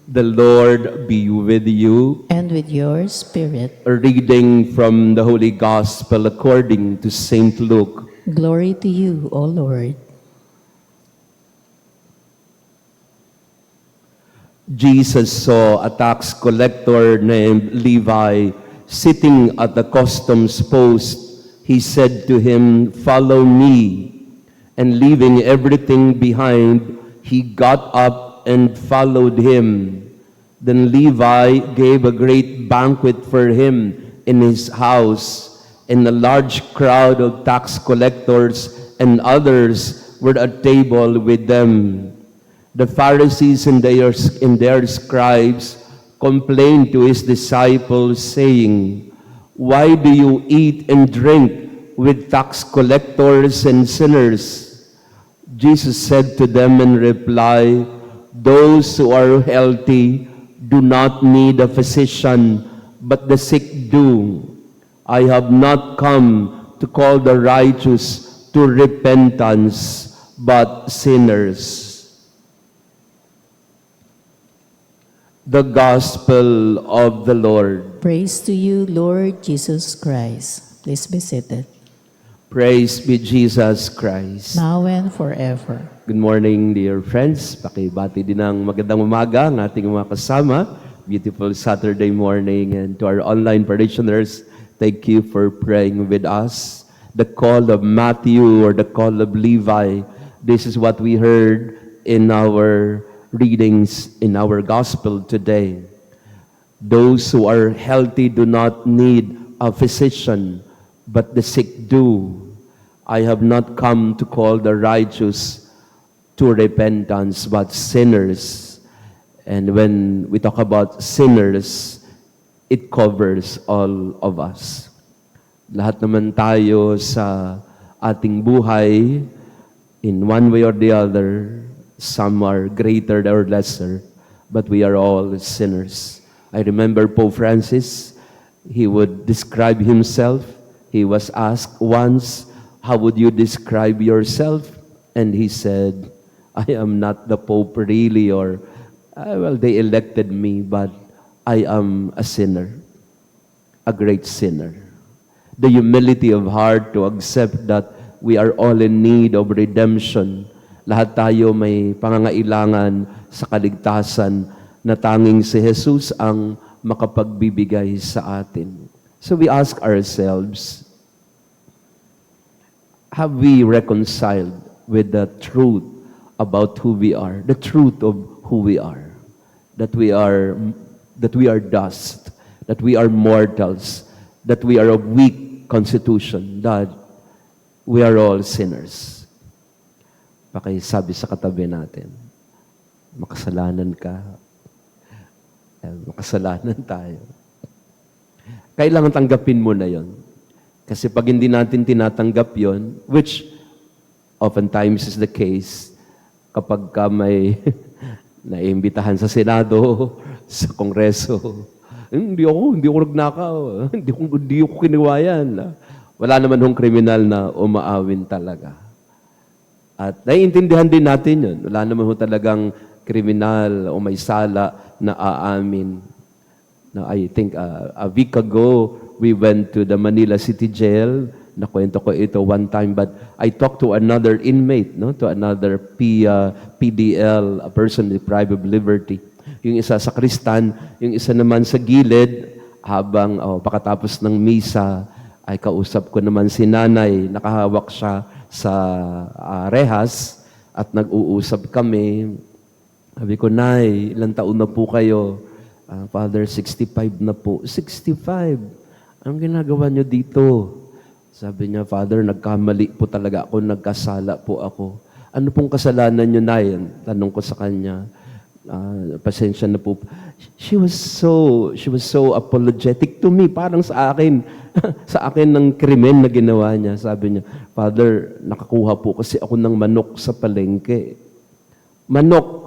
The Lord be with you. And with your spirit. A reading from the Holy Gospel according to Saint Luke. Glory to you, O Lord. Jesus saw a tax collector named Levi sitting at the customs post. He said to him, "Follow me." And leaving everything behind, he got up and followed him. Then Levi gave a great banquet for him in his house, and a large crowd of tax collectors and others were at table with them. The Pharisees and their scribes complained to his disciples, saying, "Why do you eat and drink with tax collectors and sinners?" Jesus said to them in reply, "Those who are healthy do not need a physician, but the sick do. I have not come to call the righteous to repentance, but sinners." The Gospel of the Lord. Praise to you, Lord Jesus Christ. Please be seated. Praise be Jesus Christ. Now and forever. Good morning, dear friends. Pakibati din ng magandang umaga ang ating mga kasama. Beautiful Saturday morning. And to our online parishioners, thank you for praying with us. The call of Matthew or the call of Levi, this is what we heard in our readings in our gospel today. Those who are healthy do not need a physician, but the sick do. I have not come to call the righteous to repentance, but sinners. And when we talk about sinners, it covers all of us. Lahat naman tayo sa ating buhay, in one way or the other, some are greater or lesser, but we are all sinners. I remember Pope Francis, he would describe himself. He was asked once, "How would you describe yourself?" And he said, "I am not the Pope really, or, well, they elected me, but I am a sinner, a great sinner." The humility of heart to accept that we are all in need of redemption. Lahat tayo may pangangailangan sa kaligtasan na tanging si Jesus ang makapagbibigay sa atin. So we ask ourselves, have we reconciled with the truth about who we are, the truth of who we are, that we are dust, that we are mortals, that we are of weak constitution, that we are all sinners. Pakisabi sa katabi natin, makasalanan ka, makasalanan tayo. Kailangan tanggapin mo na yon. Kasi pag hindi natin tinatanggap yon, which oftentimes is the case, kapag ka may naimbitahan sa Senado, sa Kongreso, hindi ako nagnakaw, hindi ako kinuha yan. Wala naman hong kriminal na umaawin talaga. At naiintindihan din natin yun. Wala naman ho talagang kriminal o may sala na aamin. Now, I think a week ago, we went to the Manila City Jail. Nakwento ko ito one time, but I talked to another inmate, to another PDL, a person deprived of liberty. Yung isa sa Kristan, yung isa naman sa gilid, habang pakatapos ng misa, ay kausap ko naman si nanay, nakahawak siya sa rehas, at nag-uusap kami. Sabi ko, "Nay, ilang taon na po kayo?" "Father, 65 na po." 65? "Anong ginagawa nyo dito?" Sabi niya, "Father, nagkamali po talaga ako, nagkasala po ako." "Ano pong kasalanan nyo, Nay?" Tanong ko sa kanya. Pasensya na po. She was so apologetic to me, parang sa akin, sa akin ng krimen na ginawa niya. Sabi niya, "Father, nakakuha po kasi ako ng manok sa palengke." "Manok?"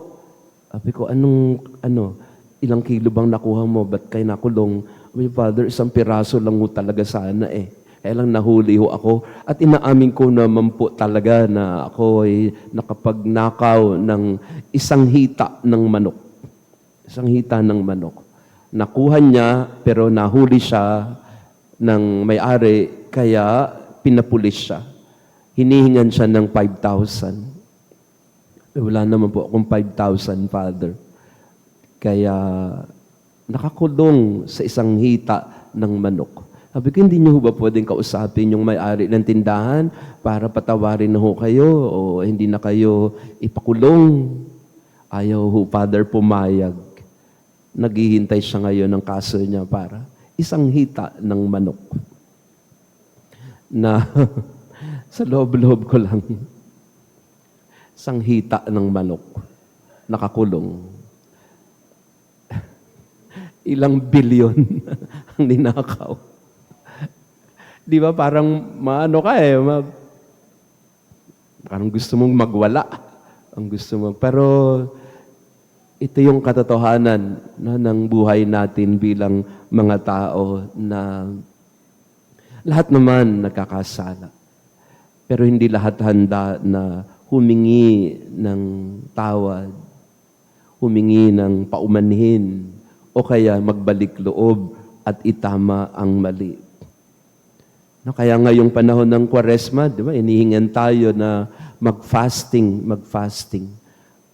Sabi ko, ilang kilo bang nakuha mo? Ba't kayo nakulong? Sabi, "Father, isang piraso lang ho talaga sana eh. Kaya lang nahuli ho ako." At inaamin ko naman po talaga na ako ay nakapagnakaw ng isang hita ng manok. Isang hita ng manok. Nakuha niya, pero nahuli siya ng may-ari, kaya pinapulis siya. Hinihingan siya ng 5,000. Wala naman po akong 5,000, Father. Kaya nakakulong sa isang hita ng manok. Sabi ko, hindi niyo ba pwedeng kausapin yung may-ari ng tindahan para patawarin na ho kayo o hindi na kayo ipakulong? Ayaw ho, Father, pumayag. Naghihintay siya ngayon ng kaso niya para isang hita ng manok na sa loob-loob ko lang, isang hita ng manok nakakulong. Ilang bilyon ang ninakaw. Di ba parang maano ka parang gusto mong magwala. Ang gusto mo. Pero ito yung katotohanan ng buhay natin bilang mga tao na lahat naman nagkakasala. Pero hindi lahat handa na humingi ng tawad, humingi ng paumanhin, o kaya magbalik loob at itama ang mali. No, kaya ngayong panahon ng Kwaresma, di ba, inihingan tayo na mag-fasting.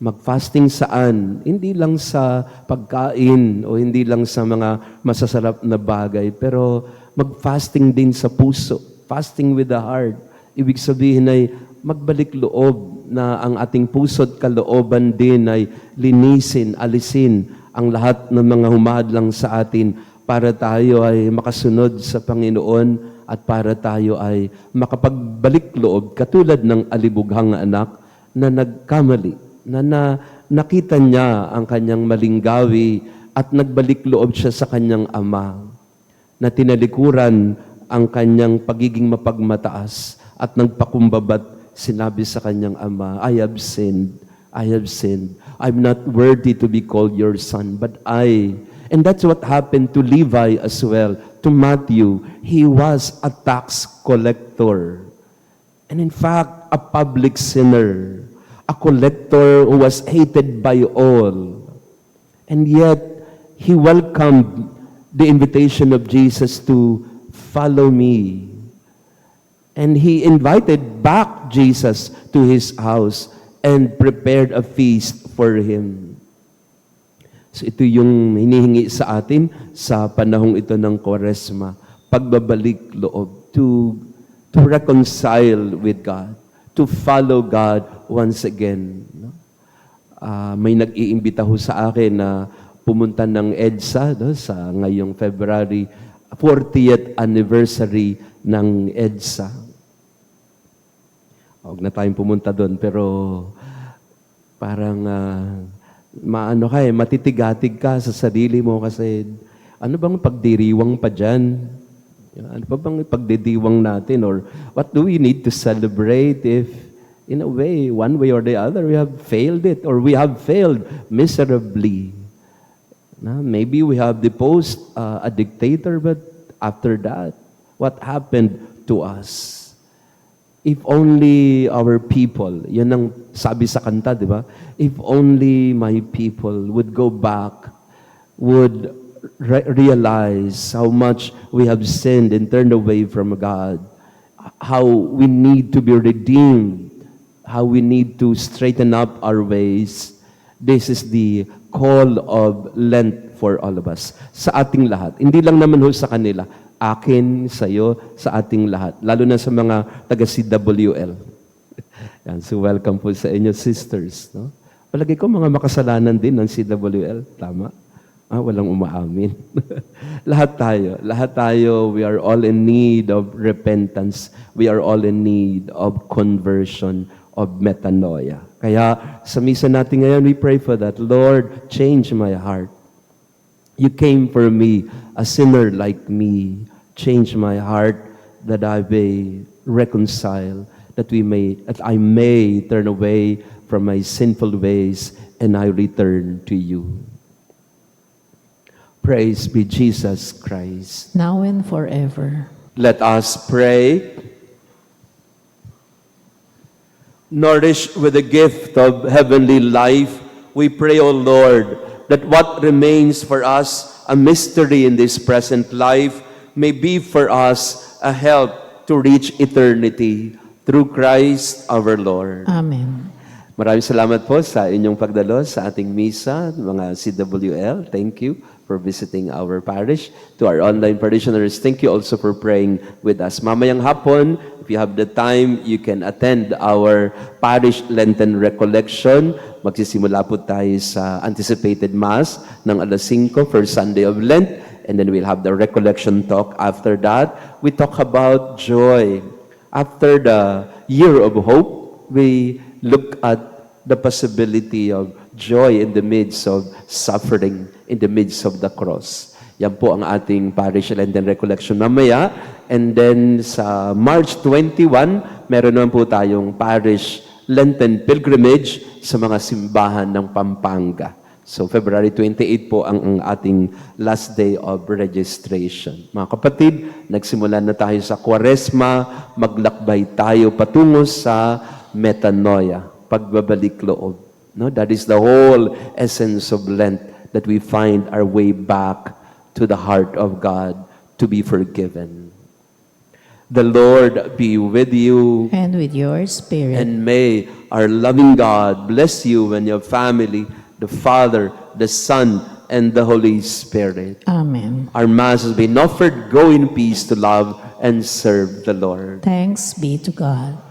Mag-fasting saan? Hindi lang sa pagkain o hindi lang sa mga masasarap na bagay, pero mag-fasting din sa puso. Fasting with the heart. Ibig sabihin ay magbalik loob na ang ating puso at kalooban din ay linisin, alisin ang lahat ng mga humahadlang sa atin para tayo ay makasunod sa Panginoon at para tayo ay makapagbalik loob katulad ng alibughang anak na nagkamali, na nakita niya ang kanyang maling gawi at nagbalik loob siya sa kanyang ama, na tinalikuran ang kanyang pagiging mapagmataas at nagpakumbabat, sinabi sa kanyang ama, I have sinned. I'm not worthy to be called your son, but I. And that's what happened to Levi as well, to Matthew. He was a tax collector. And in fact, a public sinner. A collector who was hated by all. And yet, he welcomed the invitation of Jesus to follow me. And he invited back Jesus to his house and prepared a feast for him. So ito yung hinihingi sa atin sa panahong ito ng Kwaresma, pagbabalik loob, to reconcile with God, to follow God once again. No? May nag-iimbita ho sa akin na pumunta ng EDSA sa ngayong February, 40th anniversary ng EDSA. Huwag na tayong pumunta doon, pero parang matitigatig ka sa sarili mo kasi ano bang pagdiriwang pa dyan? Ano pa bang pagdidiwang natin? Or what do we need to celebrate if in a way, one way or the other, we have failed it or we have failed miserably? Maybe we have deposed a dictator, but after that, what happened to us? If only our people, yan ang sabi sa kanta, di ba? If only my people would go back, would realize how much we have sinned and turned away from God, how we need to be redeemed, how we need to straighten up our ways. This is the call of Lent for all of us. Sa ating lahat. Hindi lang naman ho sa kanila. Akin, sa'yo, sa ating lahat. Lalo na sa mga taga-CWL. Yan, so welcome po sa inyo, sisters. No? Palagi ko mga makasalanan din ng CWL. Tama? Walang umaamin. Lahat tayo, we are all in need of repentance. We are all in need of conversion, of metanoia. Kaya sa misa natin ngayon, we pray for that. Lord, change my heart. You came for me, a sinner like me. Change my heart that I may reconcile, that I may turn away from my sinful ways and I return to you. Praise be Jesus Christ. Now and forever. Let us pray. Nourished with the gift of heavenly life, we pray, O Lord, that what remains for us a mystery in this present life may be for us a help to reach eternity through Christ our Lord. Amen. Maraming salamat po sa inyong pagdalo sa ating misa, mga CWL. Thank you for visiting our parish. To our online parishioners, thank you also for praying with us. Mamayang hapon, if you have the time, you can attend our parish Lenten recollection. Magsisimula po tayo sa anticipated Mass ng alas 5, first Sunday of Lent. And then we'll have the recollection talk. After that, we talk about joy. After the year of hope, we look at the possibility of joy in the midst of suffering, in the midst of the cross. Yan po ang ating parish Lenten recollection mamaya. And then sa March 21, meron naman po tayong parish Lenten pilgrimage sa mga simbahan ng Pampanga. So February 28 po ang ating last day of registration. Mga kapatid, nagsimula na tayo sa Kwaresma, maglakbay tayo patungo sa metanoia, pagbabalik loob. No, that is the whole essence of Lent, that we find our way back to the heart of God to be forgiven. The Lord be with you, And with your spirit. and may our loving God bless you and your family, the Father, the Son, and the Holy Spirit. Amen. Our Mass has been offered. Go in peace to love and serve the Lord. Thanks be to God.